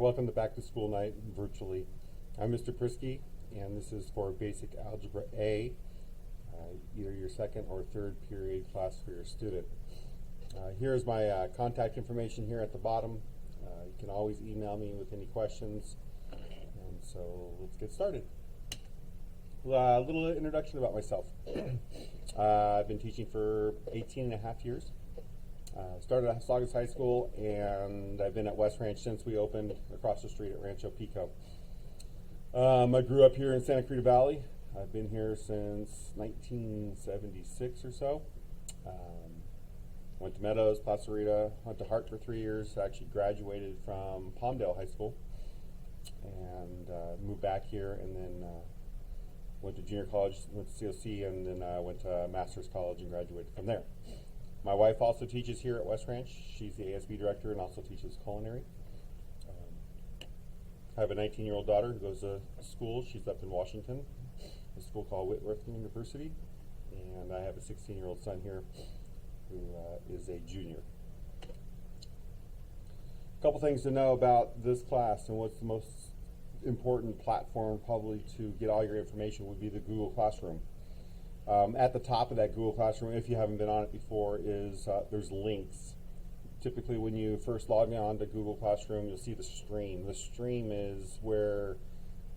welcome to Back to School Night virtually. I'm Mr. Priske, and this is for Basic Algebra A, either your second or third period class for your student. Here's my contact information here at the bottom. You can always email me with any questions. And so let's get started. A little introduction about myself. I've been teaching for 18 and a half years. Started at Saugus High School, and I've been at West Ranch since we opened across the street at Rancho Pico. I grew up here in Santa Cruz Valley. I've been here since 1976 or so. Went to Meadows, Placerita, went to Hart for 3 years, actually graduated from Palmdale High School, and moved back here, and then went to junior college, went to COC, and then went to Master's College and graduated from there. My wife also teaches here at West Ranch. She's the ASB director and also teaches culinary. I have a 19-year-old daughter who goes to school. She's up in Washington, a school called Whitworth University. And I have a 16-year-old son here who is a junior. A couple things to know about this class and what's the most important platform probably to get all your information would be the Google Classroom. At the top of that Google Classroom, if you haven't been on it before, is there's links. Typically when you first log on to Google Classroom, you'll see the stream. The stream is where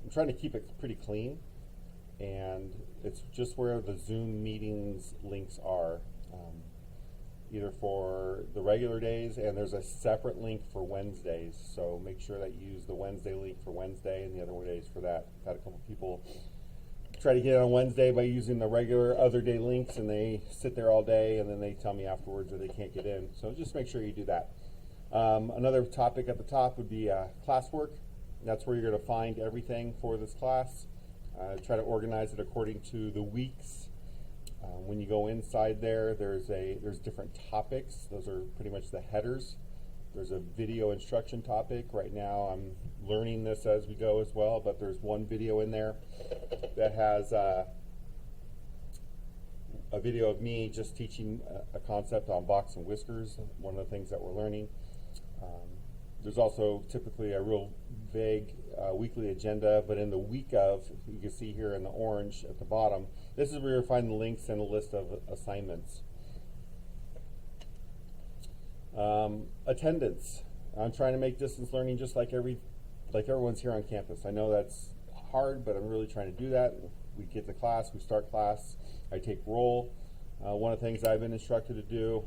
I'm trying to keep it pretty clean, and it's just where the Zoom meetings links are, either for the regular days, and there's a separate link for Wednesdays. So make sure that you use the Wednesday link for Wednesday and the other days for that. I've had a couple people try to get it on Wednesday by using the regular other day links, and they sit there all day, and then they tell me afterwards that they can't get in. So just make sure you do that. Another topic at the top would be classwork. That's where you're going to find everything for this class. Try to organize it according to the weeks. When you go inside there, there's different topics. Those are pretty much the headers. There's a video instruction topic. Right now I'm learning this as we go as well, but there's one video in there that has a video of me just teaching a concept on box and whiskers, one of the things that we're learning. There's also typically a real vague weekly agenda, but in the week of, you can see here in the orange at the bottom, this is where you'll find the links and a list of assignments. Attendance. I'm trying to make distance learning just like everyone's here on campus. I know that's hard, but I'm really trying to do that. We get to class, we start class, I take roll. One of the things I've been instructed to do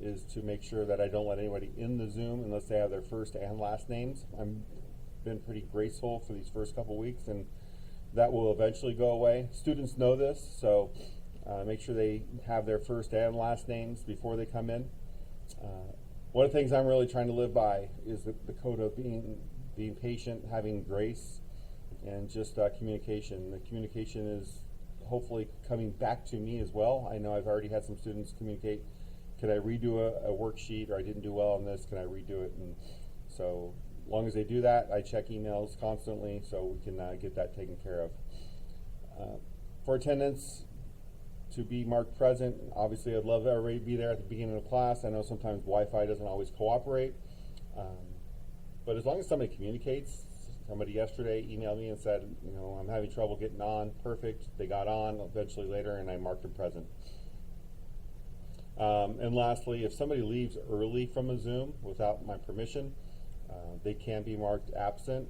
is to make sure that I don't let anybody in the Zoom unless they have their first and last names. I've been pretty graceful for these first couple weeks, and that will eventually go away. Students know this, so make sure they have their first and last names before they come in. One of the things I'm really trying to live by is the code of being patient, having grace, and just communication. The communication is hopefully coming back to me as well. I know I've already had some students communicate, could I redo a worksheet, or I didn't do well on this, can I redo it? And so as long as they do that, I check emails constantly so we can get that taken care of. For attendance, to be marked present, obviously I'd love everybody to be there at the beginning of class. I know sometimes Wi-Fi doesn't always cooperate, but as long as somebody communicates. Somebody yesterday emailed me and said, I'm having trouble getting on. Perfect, they got on eventually later, and I marked them present. And lastly, if somebody leaves early from a Zoom without my permission, they can be marked absent.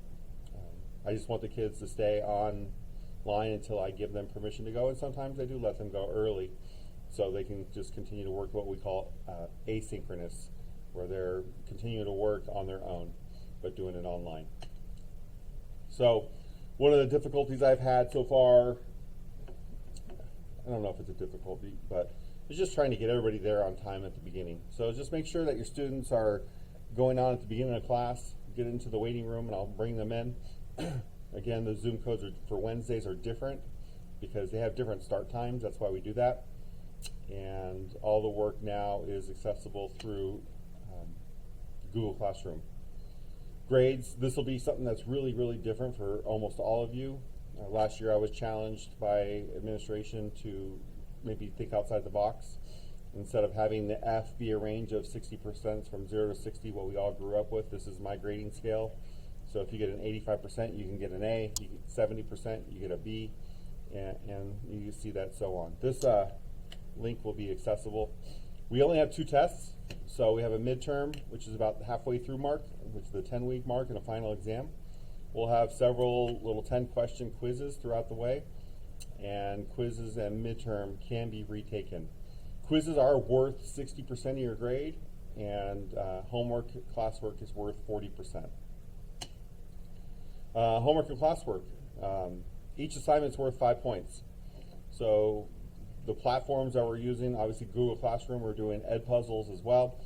I just want the kids to stay online until I give them permission to go, and sometimes I do let them go early so they can just continue to work what we call asynchronous, where they're continuing to work on their own but doing it online. So one of the difficulties I've had so far, I don't know if it's a difficulty, but it's just trying to get everybody there on time at the beginning. So just make sure that your students are going on at the beginning of class, get into the waiting room, and I'll bring them in. Again, the Zoom codes for Wednesdays are different because they have different start times. That's why we do that. And all the work now is accessible through Google Classroom. Grades, this will be something that's really, really different for almost all of you. Last year I was challenged by administration to maybe think outside the box. Instead of having the F be a range of 60% from 0 to 60, what we all grew up with, this is my grading scale. So if you get an 85%, you can get an A. You get 70%, you get a B, and you see that so on. This link will be accessible. We only have 2 tests. So we have a midterm, which is about the halfway through mark, which is the 10-week mark, and a final exam. We'll have several little 10-question quizzes throughout the way, and quizzes and midterm can be retaken. Quizzes are worth 60% of your grade, and homework, classwork is worth 40%. Homework and classwork. Each assignment's worth 5 points. So the platforms that we're using, obviously Google Classroom, we're doing Edpuzzles as well,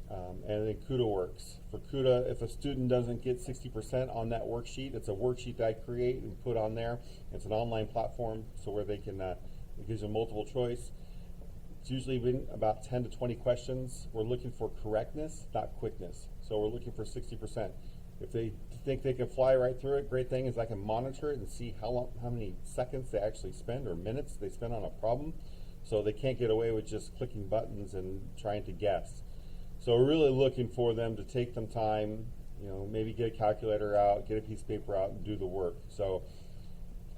and then CUDA works. For CUDA, if a student doesn't get 60% on that worksheet, it's a worksheet that I create and put on there. It's an online platform, so where they can, it gives them multiple choice. It's usually been about 10 to 20 questions. We're looking for correctness, not quickness. So we're looking for 60%. If they think they can fly right through it, great thing is I can monitor it and see how many seconds they actually spend or minutes they spend on a problem. So they can't get away with just clicking buttons and trying to guess. So we're really looking for them to take some time, maybe get a calculator out, get a piece of paper out, and do the work. So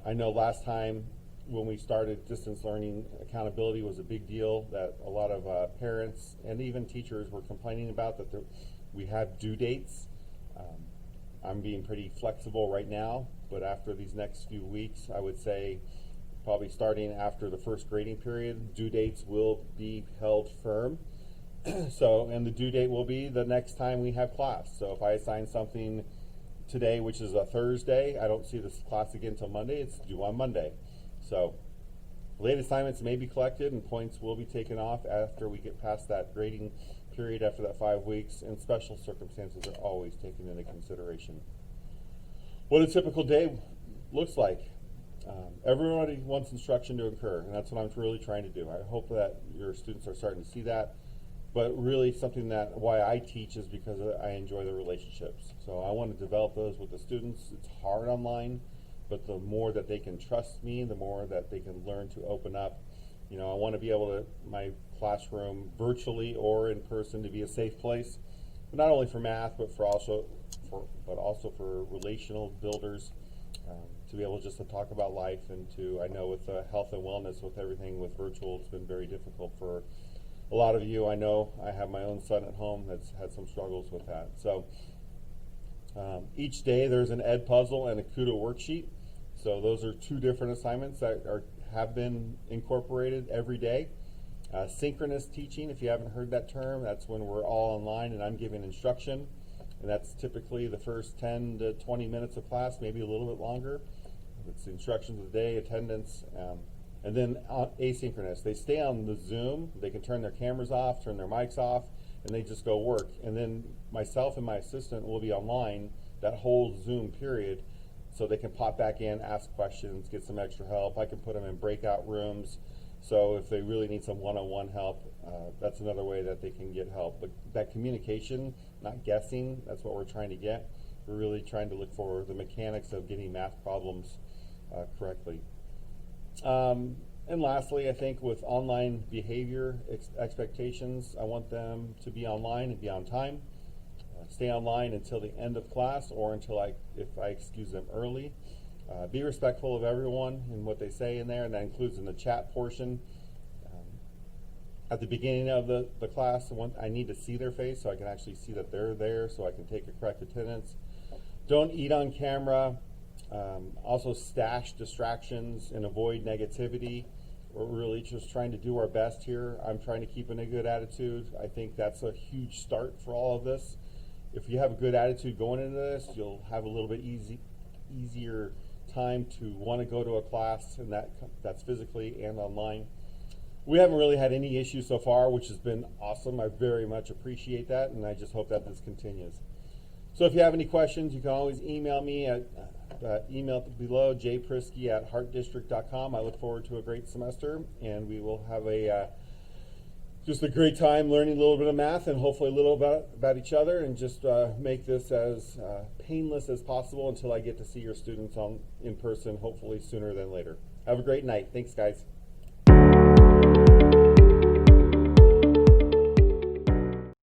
I know last time when we started distance learning, accountability was a big deal that a lot of parents and even teachers were complaining about, that we have due dates. I'm being pretty flexible right now, but after these next few weeks, I would say probably starting after the first grading period, due dates will be held firm. And the due date will be the next time we have class. So if I assign something today, which is a Thursday, I don't see this class again until Monday. It's due on Monday. So late assignments may be collected and points will be taken off after we get past that grading period after that 5 weeks, and special circumstances are always taken into consideration. What a typical day looks like. Everybody wants instruction to occur, and that's what I'm really trying to do. I hope that your students are starting to see that, but really something that why I teach is because I enjoy the relationships. So I want to develop those with the students. It's hard online, but the more that they can trust me, the more that they can learn to open up. I want to be able to, my classroom, virtually or in person, to be a safe place, but not only for math, but also for relational builders, to be able just to talk about life, and I know with health and wellness, with everything with virtual, it's been very difficult for a lot of you. I know I have my own son at home that's had some struggles with that. So each day there's an Edpuzzle and a CUDA worksheet. So those are 2 different assignments that have been incorporated every day. Synchronous teaching, if you haven't heard that term, that's when we're all online and I'm giving instruction, and that's typically the first 10 to 20 minutes of class, maybe a little bit longer. It's instructions of the day, attendance, and then asynchronous. They stay on the Zoom, they can turn their cameras off, turn their mics off, and they just go work. And then myself and my assistant will be online that whole Zoom period, so they can pop back in, ask questions, get some extra help. I can put them in breakout rooms. So if they really need some one-on-one help, that's another way that they can get help. But that communication, not guessing, that's what we're trying to get. We're really trying to look for the mechanics of getting math problems correctly. And lastly, I think with online behavior expectations, I want them to be online and be on time. Stay online until the end of class or if I excuse them early. Be respectful of everyone and what they say in there, and that includes in the chat portion. At the beginning of the class, I need to see their face so I can actually see that they're there, so I can take a correct attendance. Don't eat on camera. Also stash distractions and avoid negativity. We're really just trying to do our best here. I'm trying to keep in a good attitude. I think that's a huge start for all of this. If you have a good attitude going into this, you'll have a little bit easier time to want to go to a class, and that's physically and online. We haven't really had any issues so far, which has been awesome. I very much appreciate that, and I just hope that this continues. So if you have any questions, you can always email me at email below, jpriske@heartdistrict.com. I look forward to a great semester, and we will have just a great time learning a little bit of math and hopefully a little about each other, and just make this as painless as possible until I get to see your students in person, hopefully sooner than later. Have a great night. Thanks, guys.